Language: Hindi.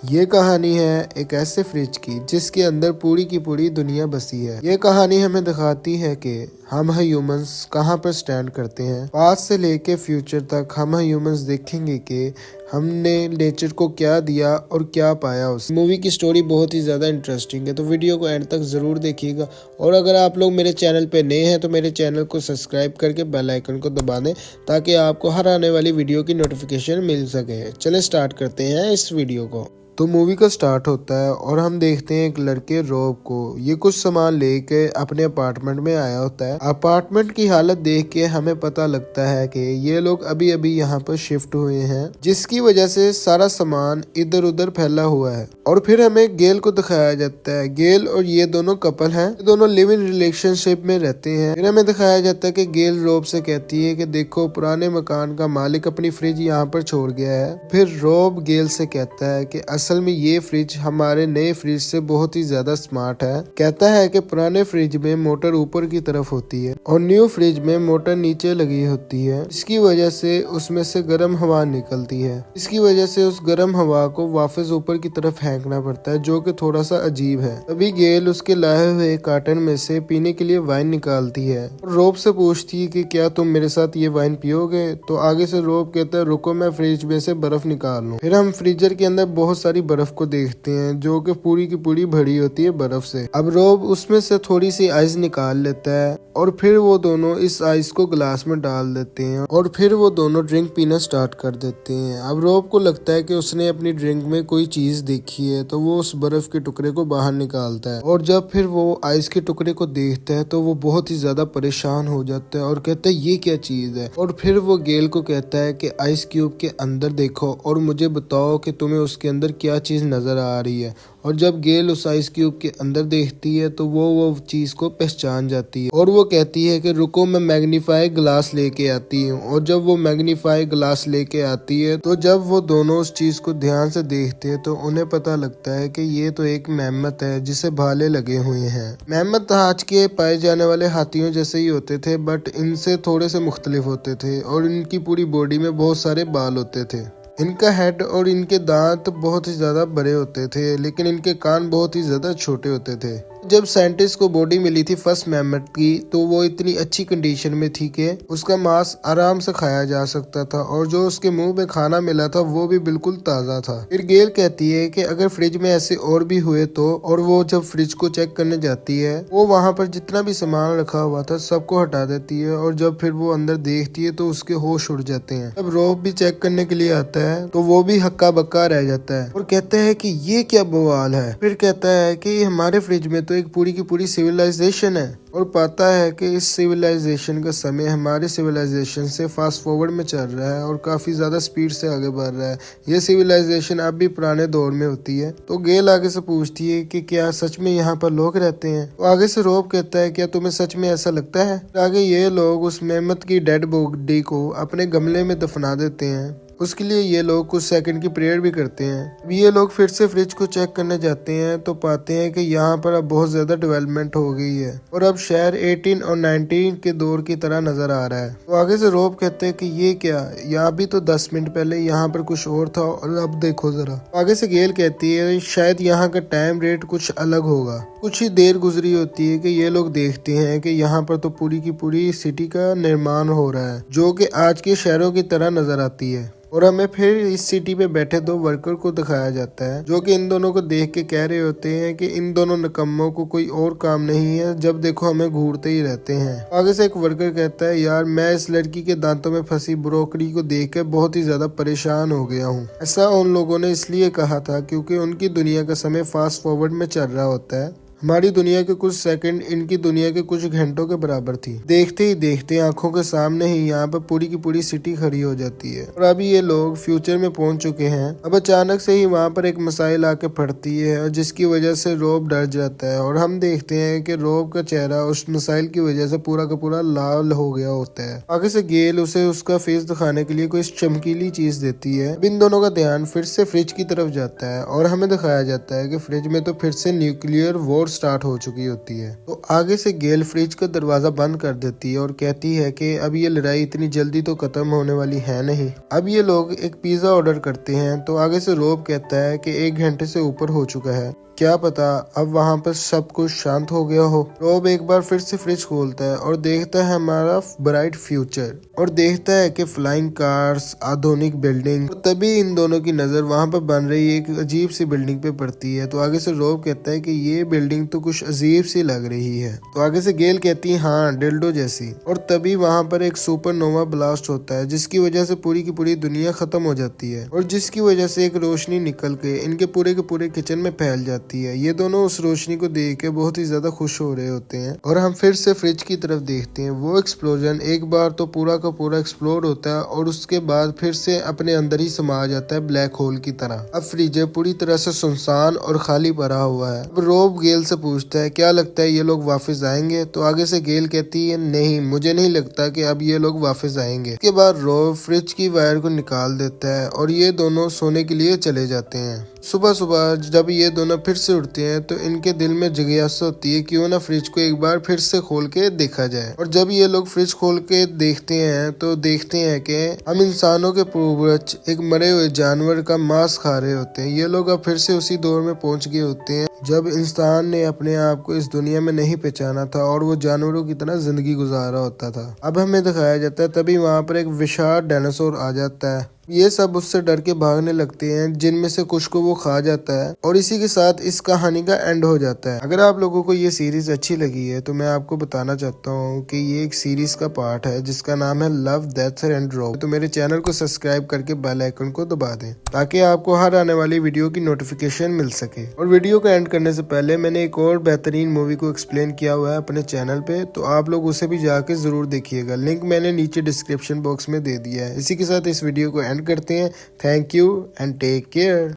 ये कहानी है एक ऐसे फ्रिज की जिसके अंदर पूरी की पूरी दुनिया बसी है। ये कहानी हमें दिखाती है कि हम ह्यूमंस कहाँ पर स्टैंड करते हैं। पास्ट से लेके फ्यूचर तक हम ह्यूमंस देखेंगे कि हमने नेचर को क्या दिया और क्या पाया। उस मूवी की स्टोरी बहुत ही ज़्यादा इंटरेस्टिंग है, तो वीडियो को एंड तक ज़रूर देखिएगा। और अगर आप लोग मेरे चैनल पे नए हैं तो मेरे चैनल को सब्सक्राइब करके बेल आइकन को दबा दें ताकि आपको हर आने वाली वीडियो की नोटिफिकेशन मिल सके। चले स्टार्ट करते हैं इस वीडियो को। तो मूवी का स्टार्ट होता है और हम देखते हैं एक लड़के रॉब को। ये कुछ सामान लेके अपने अपार्टमेंट में आया होता है। अपार्टमेंट की हालत देख के हमें पता लगता है कि ये लोग अभी अभी यहाँ पर शिफ्ट हुए हैं, जिसकी वजह से सारा सामान इधर उधर फैला हुआ है। और फिर हमें गेल को दिखाया जाता है। गेल और ये दोनों कपल हैं, ये दोनों लिव इन रिलेशनशिप में रहते हैं। फिर हमें दिखाया जाता है कि गेल रॉब से कहती है कि देखो पुराने मकान का मालिक अपनी फ्रिज यहाँ पर छोड़ गया है। फिर रॉब गेल से कहता है कि असल में ये फ्रिज हमारे नए फ्रिज से बहुत ही ज्यादा स्मार्ट है। कहता है कि पुराने फ्रिज में मोटर ऊपर की तरफ होती है और न्यू फ्रिज में मोटर नीचे लगी होती है। इसकी वजह से उसमें से गर्म हवा निकलती है। इसकी वजह से उस गर्म हवा को वापस ऊपर की तरफ फेंकना पड़ता है, जो कि थोड़ा सा अजीब है। तभी गेल उसके लाए हुए कार्टन में से पीने के लिए वाइन निकालती है और रोब से पूछती है कि क्या तुम मेरे साथ ये वाइन पियोगे। तो आगे से रोब कहता है रुको मैं फ्रिज में से बर्फ निकाल लूं। फिर हम फ्रीजर के अंदर बहुत सारी बर्फ को देखते हैं जो कि पूरी की पूरी भरी होती है बर्फ से। अब रोब उसमें से थोड़ी सी आइस निकाल लेता है और फिर वो दोनों इस आइस को ग्लास में डाल देते हैं और फिर वो दोनों ड्रिंक पीना स्टार्ट कर देते हैं। अब रोब को लगता है कि उसने अपनी ड्रिंक में कोई चीज देखी है, तो वो उस बर्फ के टुकड़े को बाहर निकालता है और जब फिर वो आइस के टुकड़े को देखता है तो वो बहुत ही ज्यादा परेशान हो जाता है और कहता है ये क्या चीज है। और फिर वो गेल को कहता है कि आइस क्यूब के अंदर देखो और मुझे बताओ कि तुम्हें उसके अंदर क्या चीज नजर आ रही है। और जब गेल उस आइस क्यूब के अंदर देखती है तो वो चीज को पहचान जाती है और वो कहती है कि रुको मैं मैग्नीफाई ग्लास लेके आती हूँ। और जब वो मैग्नीफाई ग्लास लेके आती है तो जब वो दोनों उस चीज को ध्यान से देखते हैं तो उन्हें पता लगता है कि ये तो एक मेमत है जिसे भाले लगे हुए हैं। मेमत आज के पाए जाने वाले हाथियों जैसे ही होते थे, बट इनसे थोड़े से मुख्तलिफ होते थे और इनकी पूरी बॉडी में बहुत सारे बाल होते थे। इनका हेड और इनके दांत बहुत ही ज्यादा बड़े होते थे, लेकिन इनके कान बहुत ही ज्यादा छोटे होते थे। जब साइंटिस्ट को बॉडी मिली थी फर्स्ट मैमथ की तो वो इतनी अच्छी कंडीशन में थी कि उसका मांस आराम से खाया जा सकता था और जो उसके मुंह में खाना मिला था वो भी बिल्कुल ताज़ा था। फिर गेल कहती है कि अगर फ्रिज में ऐसे और भी हुए तो, और वो जब फ्रिज को चेक करने जाती है वो वहाँ पर जितना भी सामान रखा हुआ था सबको हटा देती है और जब फिर वो अंदर देखती है तो उसके होश उड़ जाते हैं। जब रॉब भी चेक करने के लिए आता है तो वो भी हक्का बक्का रह जाता है और कहता है कि ये क्या बवाल है। फिर कहता है कि हमारे फ्रिज में तो एक पूरी की पूरी सिविलाइजेशन है और पता है कि इस सिविलाइजेशन का समय हमारे सिविलाइजेशन से फास्ट फॉरवर्ड में चल रहा है और काफी ज्यादा स्पीड से आगे बढ़ रहा है। ये सिविलाइजेशन अब भी पुराने दौर में होती है। तो गेल आगे से पूछती है कि क्या सच में यहाँ पर लोग रहते हैं। तो आगे से रॉब कहता है क्या तुम्हें सच में ऐसा लगता है। आगे ये लोग उस मेमत की डेड बॉडी को अपने गमले में दफना देते हैं। उसके लिए ये लोग कुछ सेकंड की प्रेयर भी करते हैं। अब ये लोग फिर से फ्रिज को चेक करने जाते हैं तो पाते हैं कि यहाँ पर अब बहुत ज्यादा डेवलपमेंट हो गई है और अब शहर 18 और 19 के दौर की तरह नजर आ रहा है। तो आगे से रॉब कहते हैं कि ये क्या, यहाँ भी तो 10 मिनट पहले यहाँ पर कुछ और था और अब देखो जरा। आगे से गेल कहती है शायद यहाँ का टाइम रेट कुछ अलग होगा। कुछ ही देर गुजरी होती है कि ये लोग देखते हैं कि यहाँ पर तो पूरी की पूरी सिटी का निर्माण हो रहा है जो कि आज के शहरों की तरह नजर आती है। और हमें फिर इस सिटी पे बैठे दो वर्कर को दिखाया जाता है जो कि इन दोनों को देख के कह रहे होते हैं कि इन दोनों निकम्मों को कोई और काम नहीं है, जब देखो हमें घूरते ही रहते हैं। आगे से एक वर्कर कहता है यार मैं इस लड़की के दांतों में फंसी ब्रोकरी को देख के बहुत ही ज्यादा परेशान हो गया हूँ। ऐसा उन लोगों ने इसलिए कहा था क्योंकि उनकी दुनिया का समय फास्ट फॉरवर्ड में चल रहा होता है। हमारी दुनिया के कुछ सेकंड इनकी दुनिया के कुछ घंटों के बराबर थी। देखते ही देखते आंखों के सामने ही यहाँ पर पूरी की पूरी सिटी खड़ी हो जाती है और अभी ये लोग फ्यूचर में पहुंच चुके हैं। अब अचानक से ही वहाँ पर एक मिसाइल आके फटती है और जिसकी वजह से रॉब डर जाता है और हम देखते हैं कि रॉब का चेहरा उस मिसाइल की वजह से पूरा का पूरा लाल हो गया होता है। आगे से गेल उसे उसका फेस दिखाने के लिए कोई चमकीली चीज देती है। इन दोनों का ध्यान फिर से फ्रिज की तरफ जाता है और हमें दिखाया जाता है कि फ्रिज में तो फिर से न्यूक्लियर वॉर स्टार्ट हो चुकी होती है। तो आगे से गेल फ्रिज का दरवाजा बंद कर देती है और कहती है कि अब ये लड़ाई इतनी जल्दी तो खत्म होने वाली है नहीं। अब ये लोग एक पिज्जा ऑर्डर करते हैं तो आगे से रोब कहता है कि 1 घंटे से ऊपर हो चुका है, क्या पता अब वहाँ पर सब कुछ शांत हो गया हो। रोब एक बार फिर से फ्रिज खोलता है और देखता है हमारा ब्राइट फ्यूचर और देखता है कि फ्लाइंग कार्स, आधुनिक बिल्डिंग। तो तभी इन दोनों की नजर वहाँ पर बन रही एक अजीब सी बिल्डिंग पे पड़ती है। तो आगे से रोब कहता है कि ये बिल्डिंग तो कुछ अजीब सी लग रही है। तो आगे से गेल कहती है हाँ, डिल्डो जैसी। और तभी वहाँ पर एक सुपरनोवा ब्लास्ट होता है जिसकी वजह से पूरी की पूरी दुनिया खत्म हो जाती है और जिसकी वजह से एक रोशनी निकल के इनके पूरे किचन में फैल जाती है। ये दोनों उस रोशनी को देख के बहुत ही ज्यादा खुश हो रहे होते हैं और हम फिर से फ्रिज की तरफ देखते हैं। वो एक्सप्लोजन एक बार तो पूरा का पूरा एक्सप्लोड होता है और उसके बाद फिर से अपने अंदर ही समा जाता है ब्लैक होल की तरह। अब फ्रिज पूरी तरह से सुनसान और खाली पड़ा हुआ है। अब रोब गेल से पूछता है क्या लगता है ये लोग वापस आएंगे। तो आगे से गेल कहती है नहीं, मुझे नहीं लगता कि अब ये लोग वापस आएंगे। इसके बाद रोब फ्रिज की वायर को निकाल देता है और ये दोनों सोने के लिए चले जाते हैं। सुबह सुबह जब ये दोनों फिर से उठते हैं तो इनके दिल में जिज्ञासा होती है क्यों ना फ्रिज को एक बार फिर से खोल के देखा जाए। और जब ये लोग फ्रिज खोल के देखते हैं तो देखते हैं कि हम इंसानों के पूर्वज एक मरे हुए जानवर का मांस खा रहे होते हैं। ये लोग अब फिर से उसी दौर में पहुंच गए होते हैं जब इंसान ने अपने आप को इस दुनिया में नहीं पहचाना था और वो जानवरों की तरह जिंदगी गुजारा होता था। अब हमें दिखाया जाता है तभी वहाँ पर एक विशाल डायनासोर आ जाता है। ये सब उससे डर के भागने लगते हैं जिनमें से कुछ को वो खा जाता है और इसी के साथ इस कहानी का एंड हो जाता है। अगर आप लोगों को ये सीरीज अच्छी लगी है तो मैं आपको बताना चाहता हूँ कि ये एक सीरीज का पार्ट है जिसका नाम है लव, डेथ एंड रोब। तो मेरे चैनल को सब्सक्राइब करके बेल आइकन को दबा दें ताकि आपको हर आने वाली वीडियो की नोटिफिकेशन मिल सके। और वीडियो को एंड करने से पहले मैंने एक और बेहतरीन मूवी को एक्सप्लेन किया हुआ है अपने चैनल पे, तो आप लोग उसे भी जाके जरूर देखिएगा। लिंक मैंने नीचे डिस्क्रिप्शन बॉक्स में दे दिया है। इसी के साथ इस वीडियो को एंड करते हैं। Thank you and take care.